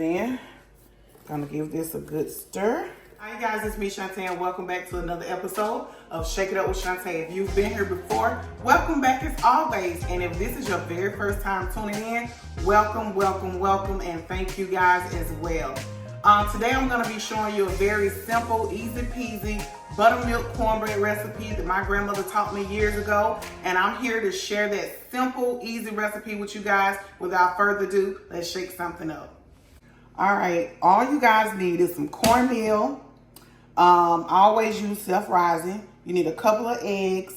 then gonna give this a good stir. Hi guys, it's me Shantae and welcome back to another episode of Shake It Up with Shantae. If you've been here before, welcome back as always. And if this is your very first time tuning in, welcome, welcome, welcome, and thank you guys as well. Today I'm gonna be showing you a very simple, easy peasy buttermilk cornbread recipe that my grandmother taught me years ago. And I'm here to share that simple, easy recipe with you guys. Without further ado, let's shake something up. All right, all you guys need is some cornmeal. I always use self-rising. You need a couple of eggs,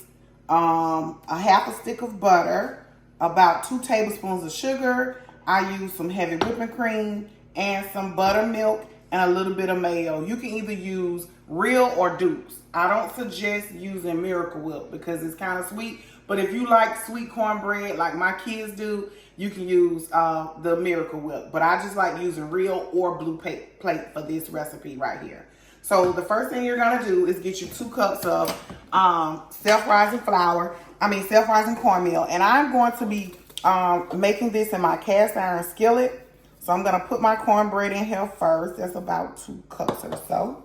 a half a stick of butter, about 2 tablespoons of sugar. I use some heavy whipping cream and some buttermilk and a little bit of mayo. You can either use real or dupes. I don't suggest using Miracle Whip because it's kind of sweet. But if you like sweet cornbread like my kids do, you can use the Miracle Whip. But I just like using real or blue plate for this recipe right here. So the first thing you're gonna do is get you 2 cups of self-rising cornmeal. And I'm going to be making this in my cast iron skillet. So I'm gonna put my cornbread in here first. That's about 2 cups or so.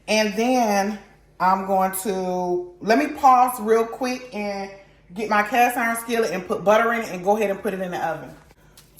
And then I'm going to, let me pause real quick and get my cast iron skillet and put butter in it and go ahead and put it in the oven.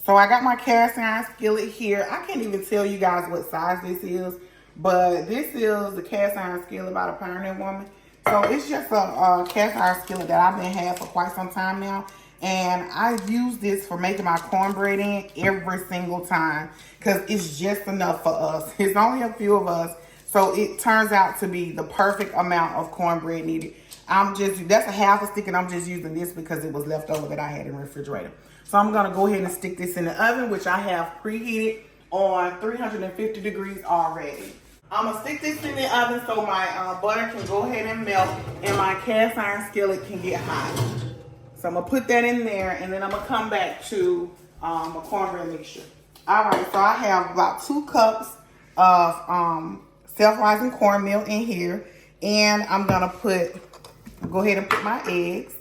So I got my cast iron skillet here. I can't even tell you guys what size this is, but this is the cast iron skillet by the Pioneer Woman. So it's just a cast iron skillet that I've been having for quite some time now. And I use this for making my cornbread in every single time because it's just enough for us. It's only a few of us. So it turns out to be the perfect amount of cornbread needed. That's a half a stick and I'm just using this because it was left over that I had in the refrigerator. So I'm gonna go ahead and stick this in the oven, which I have preheated on 350 degrees already. I'm gonna stick this in the oven so my butter can go ahead and melt and my cast iron skillet can get hot. So I'm gonna put that in there and then I'm gonna come back to a cornbread mixture. All right, so I have about 2 cups of self-rising cornmeal in here. And I'm gonna go ahead and put my eggs.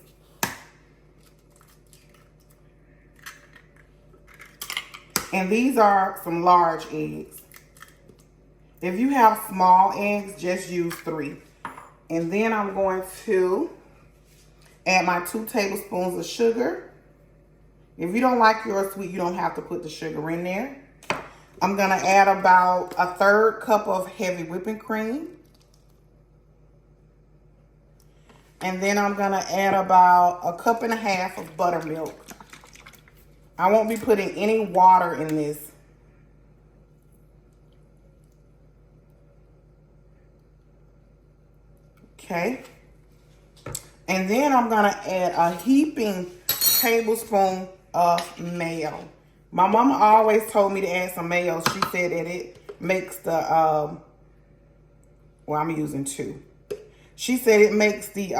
And these are some large eggs. If you have small eggs, just use 3. And then I'm going to add my 2 tablespoons of sugar. If you don't like yours sweet, you don't have to put the sugar in there. I'm gonna add about a 1/3 cup of heavy whipping cream. And then I'm gonna add about 1.5 cups of buttermilk. I won't be putting any water in this. Okay. And then I'm gonna add a heaping tablespoon of mayo. My mama always told me to add some mayo. She said that it makes the, well, I'm using 2. She said it makes the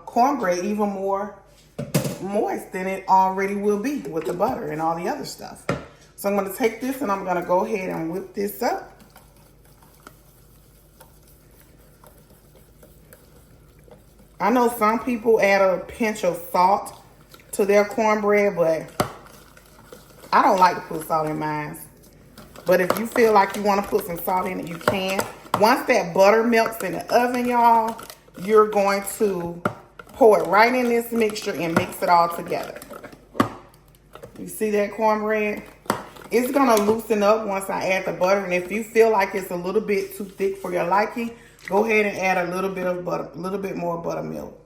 cornbread even more moist than it already will be with the butter and all the other stuff. So I'm gonna take this and I'm gonna go ahead and whip this up. I know some people add a pinch of salt to their cornbread, but I don't like to put salt in mine. But if you feel like you want to put some salt in it, you can. Once that butter melts in the oven, y'all, you're going to pour it right in this mixture and mix it all together. You see that cornbread? It's going to loosen up once I add the butter. And if you feel like it's a little bit too thick for your liking, go ahead and add a little bit of butter, a little bit more buttermilk.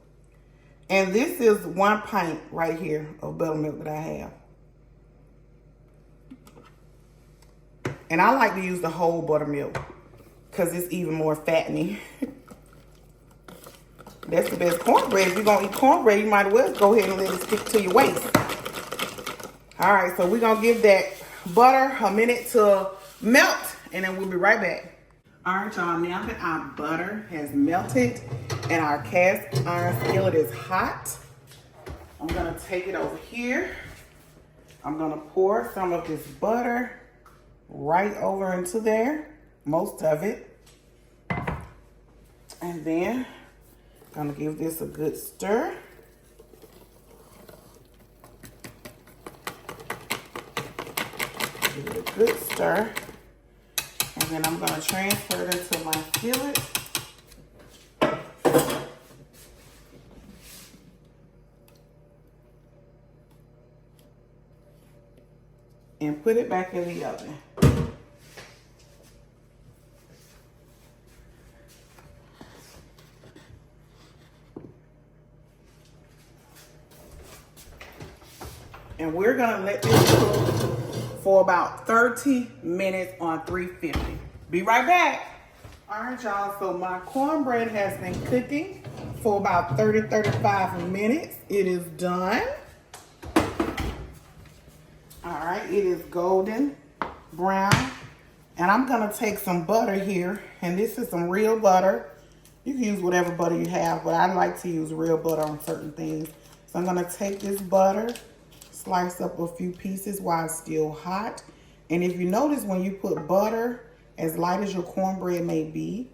And this is 1 pint right here of buttermilk that I have. And I like to use the whole buttermilk because it's even more fattening. That's the best cornbread. If you're going to eat cornbread, you might as well go ahead and let it stick to your waist. All right, so we're going to give that butter a minute to melt, and then we'll be right back. All right, y'all, now that our butter has melted and our cast iron skillet is hot, I'm going to take it over here. I'm going to pour some of this butter right over into there, most of it. And then I'm gonna give this a good stir. Give it a good stir. And then I'm going to transfer it into my skillet. And put it back in the oven. And we're gonna let this cook for about 30 minutes on 350. Be right back. All right, y'all, so my cornbread has been cooking for about 30-35 minutes. It is done. All right, it is golden brown. And I'm gonna take some butter here, and this is some real butter. You can use whatever butter you have, but I like to use real butter on certain things. So I'm gonna take this butter, slice up a few pieces while it's still hot. And if you notice, when you put butter, as light as your cornbread may be,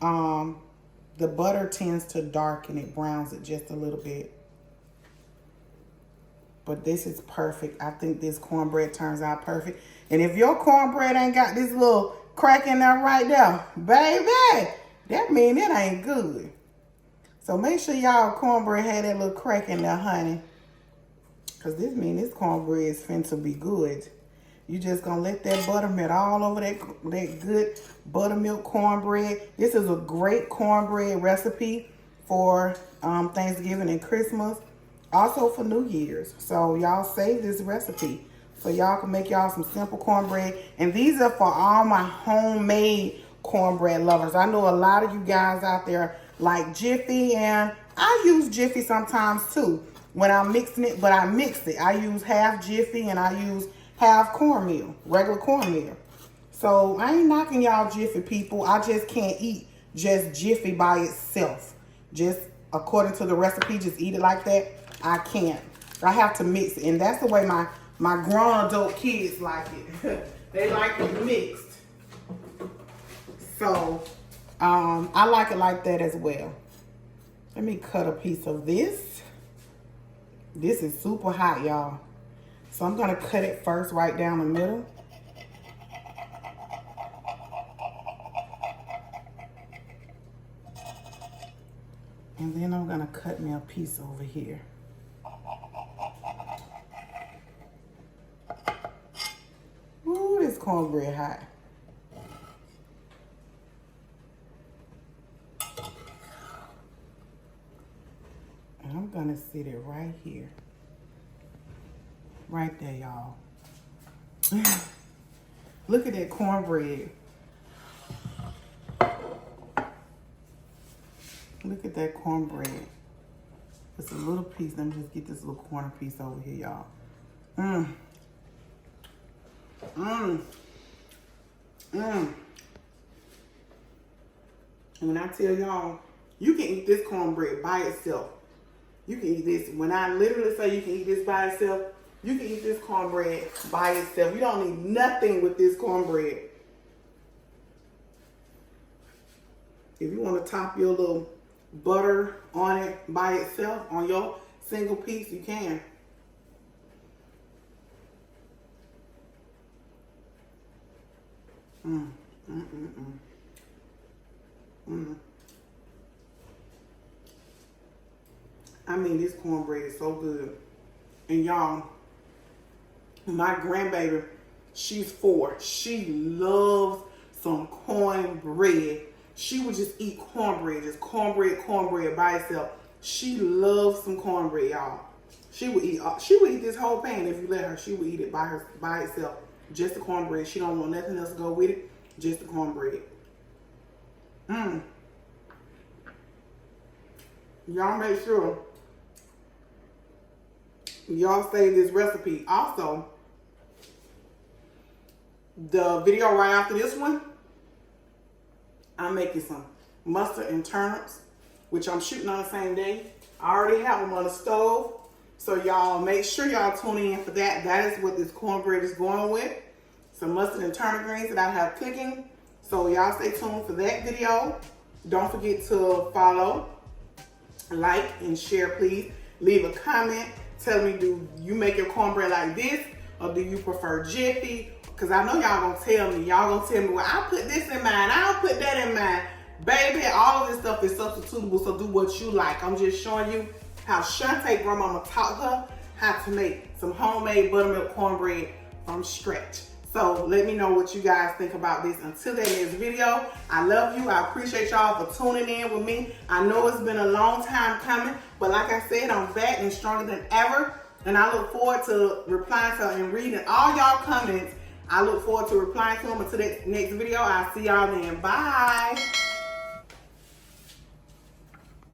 the butter tends to darken it, browns it just a little bit. But this is perfect. I think this cornbread turns out perfect. And if your cornbread ain't got this little crack in there right there, baby, that means it ain't good. So make sure y'all cornbread had that little crack in there, honey. Because this means this cornbread is finna be good. You just gonna let that butter melt all over that good buttermilk cornbread. This is a great cornbread recipe for Thanksgiving and Christmas. Also for New Year's. So y'all save this recipe so y'all can make y'all some simple cornbread. And these are for all my homemade cornbread lovers. I know a lot of you guys out there like Jiffy, and I use Jiffy sometimes too when I'm mixing it, but I mix it. I use half Jiffy and I use half cornmeal, regular cornmeal. So I ain't knocking y'all Jiffy people. I just can't eat just Jiffy by itself. Just according to the recipe, just eat it like that. I can't. I have to mix it. And that's the way my grown adult kids like it. They like it mixed. So I like it like that as well. Let me cut a piece of this. This is super hot, y'all. So I'm gonna cut it first right down the middle. And then I'm gonna cut me a piece over here. Ooh, this cornbread hot. And I'm gonna sit it right here. Right there, y'all. Look at that cornbread. Look at that cornbread. It's a little piece. Let me just get this little corner piece over here, y'all. And when I tell y'all, you can eat this cornbread by itself. You can eat this. When I literally say you can eat this by itself, you can eat this cornbread by itself. You don't need nothing with this cornbread. If you want to top your little butter on it by itself, on your single piece, you can. I mean, this cornbread is so good. And y'all, my grandbaby, she's 4. She loves some cornbread. She would just eat cornbread, just cornbread by itself. She loves some cornbread, y'all. She would eat this whole pan if you let her. She would eat it by itself. Just the cornbread. She don't want nothing else to go with it. Just the cornbread. Y'all make sure y'all save this recipe. Also, the video right after this one, I'm making some mustard and turnips, which I'm shooting on the same day. I already have them on the stove. So y'all make sure y'all tune in for that. That is what this cornbread is going with. Some mustard and turnip greens that I have cooking. So y'all stay tuned for that video. Don't forget to follow, like, and share, please. Leave a comment. Tell me, do you make your cornbread like this? Or do you prefer Jiffy? because I know y'all gonna tell me. Y'all gonna tell me, well, I put this in mine. I'll put that in mine. Baby, all of this stuff is substitutable, so do what you like. I'm just showing you how Shantae grandmama taught her how to make some homemade buttermilk cornbread from scratch. So let me know what you guys think about this. Until that next video, I love you. I appreciate y'all for tuning in with me. I know it's been a long time coming, but like I said, I'm back and stronger than ever. And I look forward to replying to and reading all y'all comments. I look forward to replying to them. Until that next video, I'll see y'all then. Bye.